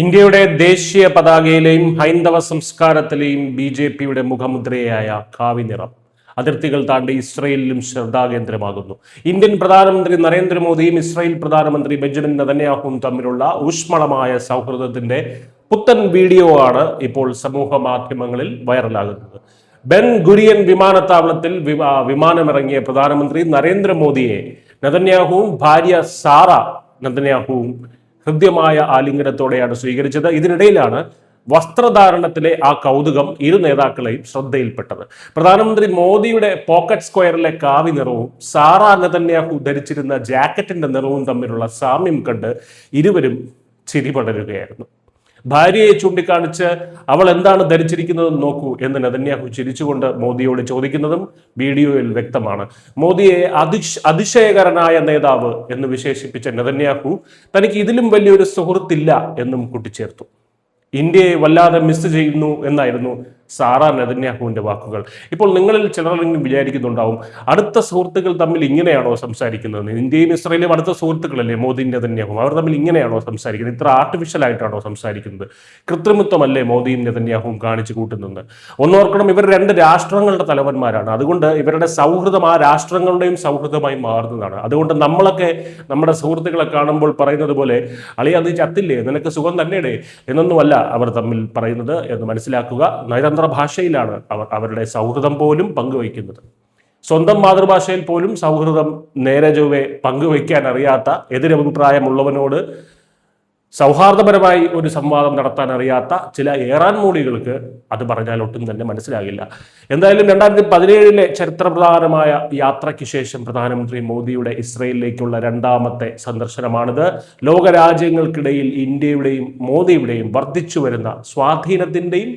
ഇന്ത്യയുടെ ദേശീയ പതാകയിലെയും ഹൈന്ദവ സംസ്കാരത്തിലെയും ബി.ജെ.പിയുടെ മുഖമുദ്രയായ കാവി നിറം അതിർത്തികൾ താണ്ടി ഇസ്രയേലിലും ശ്രദ്ധാകേന്ദ്രമാകുന്നു. ഇന്ത്യൻ പ്രധാനമന്ത്രി നരേന്ദ്രമോദിയും ഇസ്രായേൽ പ്രധാനമന്ത്രി ബെഞ്ചമിൻ നെതന്യാഹുവും തമ്മിലുള്ള ഊഷ്മളമായ സൗഹൃദത്തിന്റെ പുത്തൻ വീഡിയോ ആണ് ഇപ്പോൾ സമൂഹ മാധ്യമങ്ങളിൽ വൈറലാകുന്നത്. ബെൻ ഗുരിയൻ വിമാനത്താവളത്തിൽ വിമാനമിറങ്ങിയ പ്രധാനമന്ത്രി നരേന്ദ്രമോദിയെ നെതന്യാഹുവും ഭാര്യ സാറ നെതന്യാഹുവും ഹൃദ്യമായ ആലിംഗനത്തോടെയാണ് സ്വീകരിച്ചത്. ഇതിനിടയിലാണ് വസ്ത്രധാരണത്തിലെ ആ കൗതുകം ഇരു നേതാക്കളെയും ശ്രദ്ധയിൽപ്പെട്ടത്. പ്രധാനമന്ത്രി മോദിയുടെ പോക്കറ്റ് സ്ക്വയറിലെ കാവി നിറവും സാറ നെതന്യാഹു ധരിച്ചിരുന്ന ജാക്കറ്റിന്റെ നിറവും തമ്മിലുള്ള സാമ്യം കണ്ട് ഇരുവരും ചിരി പടരുകയായിരുന്നു. ഭാര്യയെ ചൂണ്ടിക്കാണിച്ച് അവൾ എന്താണ് ധരിച്ചിരിക്കുന്നത് നോക്കൂ എന്ന് നെതന്യാഹു ചിരിച്ചുകൊണ്ട് മോദിയോട് ചോദിക്കുന്നതും വീഡിയോയിൽ വ്യക്തമാണ്. മോദിയെ അതിശയകരനായ നേതാവ് എന്ന് വിശേഷിപ്പിച്ച നെതന്യാഹു തനിക്ക് ഇതിലും വലിയൊരു സുഹൃത്തില്ല എന്നും കൂട്ടിച്ചേർത്തു. ഇന്ത്യയെ വല്ലാതെ മിസ് ചെയ്യുന്നു എന്നായിരുന്നു സാറ നെതന്യാഹുവിന്റെ വാക്കുകൾ. ഇപ്പോൾ നിങ്ങളിൽ ചിലരെങ്കിലും വിചാരിക്കുന്നുണ്ടാവും, അടുത്ത സുഹൃത്തുക്കൾ തമ്മിൽ ഇങ്ങനെയാണോ സംസാരിക്കുന്നത്? ഇന്ത്യയും ഇസ്രായേലും അടുത്ത സുഹൃത്തുക്കളല്ലേ മോദി നെതന്യാഹുവും, അവർ തമ്മിൽ ഇങ്ങനെയാണോ സംസാരിക്കുന്നത്? ഇത്ര ആർട്ടിഫിഷ്യൽ ആയിട്ടാണോ സംസാരിക്കുന്നത്? കൃത്രിമത്വമല്ലേ മോദിയും നെതന്യാഹുവും കാണിച്ചു കൂട്ടുന്നത്? ഒന്നോർക്കണം, ഇവർ രണ്ട് രാഷ്ട്രങ്ങളുടെ തലവന്മാരാണ്. അതുകൊണ്ട് ഇവരുടെ സൗഹൃദം ആ രാഷ്ട്രങ്ങളുടെയും സൗഹൃദമായി മാറുന്നതാണ്. അതുകൊണ്ട് നമ്മളൊക്കെ നമ്മുടെ സുഹൃത്തുക്കളെ കാണുമ്പോൾ പറയുന്നത് പോലെ അളിയ അത് ചത്തില്ലേ, നിനക്ക് സുഖം തന്നെയടേ എന്നൊന്നുമല്ല അവർ തമ്മിൽ പറയുന്നത് എന്ന് മനസ്സിലാക്കുക. നയതന്ത്ര ഭാഷയിലാണ് അവർ അവരുടെ സൗഹൃദം പോലും പങ്കുവയ്ക്കുന്നത്. സ്വന്തം മാതൃഭാഷയിൽ പോലും സൗഹൃദം നേരെ ചൊവ്വെ പങ്കുവയ്ക്കാൻ അറിയാത്ത, എതിരഭിപ്രായമുള്ളവനോട് സൗഹാർദ്ദപരമായി ഒരു സംവാദം നടത്താൻ അറിയാത്ത ചില ഏറാൻ മൂടികൾക്ക് അത് പറഞ്ഞാൽ ഒട്ടും തന്നെ മനസ്സിലാകില്ല. എന്തായാലും 2017 ചരിത്രപ്രധാനമായ യാത്രയ്ക്ക് ശേഷം പ്രധാനമന്ത്രി മോദിയുടെ ഇസ്രയേലിലേക്കുള്ള രണ്ടാമത്തെ സന്ദർശനമാണിത്. ലോകരാജ്യങ്ങൾക്കിടയിൽ ഇന്ത്യയുടെയും മോദിയുടെയും വർദ്ധിച്ചു വരുന്ന സ്വാധീനത്തിന്റെയും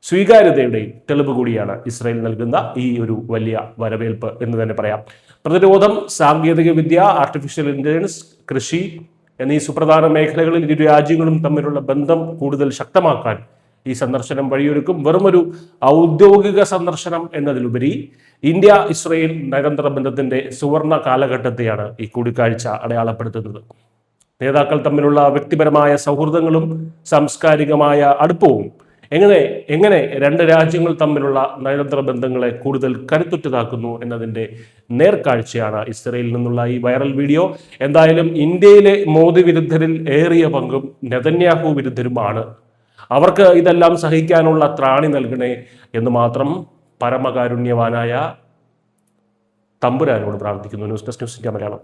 സ്വീകാര്യതയുടെയും തെളിവ് കൂടിയാണ് ഇസ്രായേൽ നൽകുന്ന ഈ ഒരു വലിയ വരവേൽപ്പ് എന്ന് തന്നെ പറയാം. പ്രതിരോധം, സാങ്കേതിക വിദ്യ, ആർട്ടിഫിഷ്യൽ ഇന്റലിജൻസ്, കൃഷി എന്നീ സുപ്രധാന മേഖലകളിൽ ഇരു രാജ്യങ്ങളും തമ്മിലുള്ള ബന്ധം കൂടുതൽ ശക്തമാക്കാൻ ഈ സന്ദർശനം വഴിയൊരുക്കും. വെറുമൊരു ഔദ്യോഗിക സന്ദർശനം എന്നതിലുപരി ഇന്ത്യ ഇസ്രായേൽ നയതന്ത്ര ബന്ധത്തിന്റെ സുവർണ കാലഘട്ടത്തെയാണ് ഈ കൂടിക്കാഴ്ച അടയാളപ്പെടുത്തുന്നത്. നേതാക്കൾ തമ്മിലുള്ള വ്യക്തിപരമായ സൗഹൃദങ്ങളും സാംസ്കാരികമായ അടുപ്പവും എങ്ങനെ രണ്ട് രാജ്യങ്ങൾ തമ്മിലുള്ള നയതന്ത്ര ബന്ധങ്ങളെ കൂടുതൽ കരുത്തുറ്റതാക്കുന്നു എന്നതിൻ്റെ നേർക്കാഴ്ചയാണ് ഇസ്രയേലിൽ നിന്നുള്ള ഈ വൈറൽ വീഡിയോ. എന്തായാലും ഇന്ത്യയിലെ മോദി വിരുദ്ധരിൽ ഏറിയ പങ്കും നെതന്യാഹു വിരുദ്ധരുമാണ്. അവർക്ക് ഇതെല്ലാം സഹിക്കാനുള്ള ത്രാണി നൽകണേ എന്ന് മാത്രം പരമകാരുണ്യവാനായ തമ്പുരാനോട് പ്രാർത്ഥിക്കുന്നു. News desk news India Malayalam.